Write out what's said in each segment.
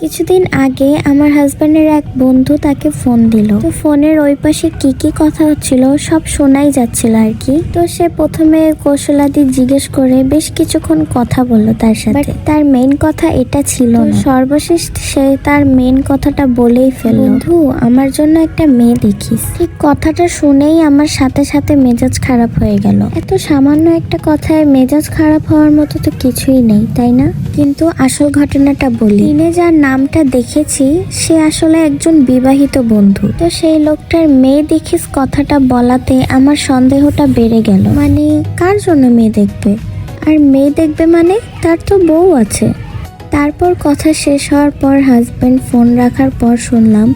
কিছুদিন আগে আমার হাজবেন্ডের এক বন্ধু তাকে ফোন দিল। তো ফোনের ওই পাশে কি কি কথা হচ্ছিল সব শোনাই যাচ্ছিল আর কি। তো সে প্রথমে কৌশলাদি জিজ্ঞেস করে বেশ কিছুক্ষণ কথা বলল তার সাথে। তার মেইন কথা এটা ছিল না। সর্বশেষ সে তার মেইন কথাটা বলেই ফেলল, বন্ধু আমার জন্য একটা মেয়ে দেখিস। ঠিক কথাটা শুনেই আমার সাথে সাথে মেজাজ খারাপ হয়ে গেল। এত সামান্য একটা কথায় মেজাজ খারাপ হওয়ার মতো তো কিছুই নেই, তাই না? কিন্তু আসল ঘটনাটা বলি। দিনে যার নামটা দেখেছি সে আসলে একজন বিবাহিত বন্ধু। তো সেই লোকটার মেয়ে দেখিস কথাটা বলাতে আমার সন্দেহটা বেড়ে গেল। মানে কার জন্য মেয়ে দেখবে? আর মেয়ে দেখবে মানে তার তো বউ আছে। তারপর কথা শেষ হওয়ার পর হাজবেন্ড ফোন রাখার পর শুনলাম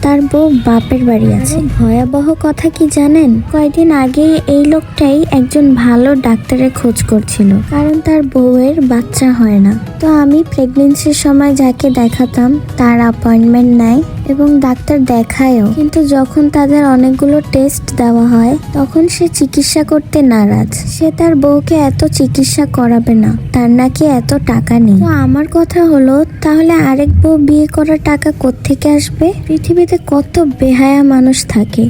তার বউ বাপের বাড়ি আছে। ভয়াবহ কথা কি জানেন? কয়েকদিন আগে এই লোকটাই একজন ভালো ডাক্তারের খোঁজ করছিল, কারণ তার বউয়ের বাচ্চা হয় না। তো আমি প্রেগনেন্সির সময় যাকে দেখাতাম তার অ্যাপয়েন্টমেন্ট নেয় এবং ডাক্তার দেখায়ও, কিন্তু যখন তাদের অনেকগুলো টেস্ট দেওয়া হয় তখন সে চিকিৎসা করতে নারাজ। সে তার বউকে এত চিকিৎসা করাবে না, তার নাকি এত টাকা নেই। তো আমার কথা হলো, তাহলে আরেক বউ বিয়ে করার টাকা কোত্থেকে আসবে? পৃথিবীতে কত বেহায়া মানুষ থাকে,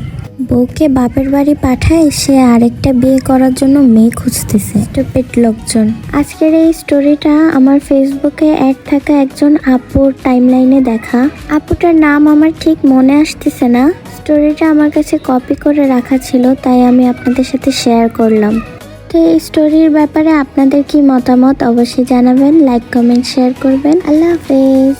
বউকে বাপের বাড়ি পাঠায় সে আরেকটা বিয়ে করার জন্য মেয়ে খুঁজতেছে। স্টুপিড লোকজন। আজকের এই স্টোরিটা আমার ফেসবুকে অ্যাড থাকা একজন আপুর টাইমলাইনে দেখা। আপুটার নাম আমার ঠিক মনে আসতেছে না। স্টোরিটা আমার কাছে কপি করে রাখা ছিল, তাই আমি আপনাদের সাথে শেয়ার করলাম। তো এই স্টোরির ব্যাপারে আপনাদের কি মতামত অবশ্যই জানাবেন, লাইক কমেন্ট শেয়ার করবেন। আল্লাহ হাফেজ।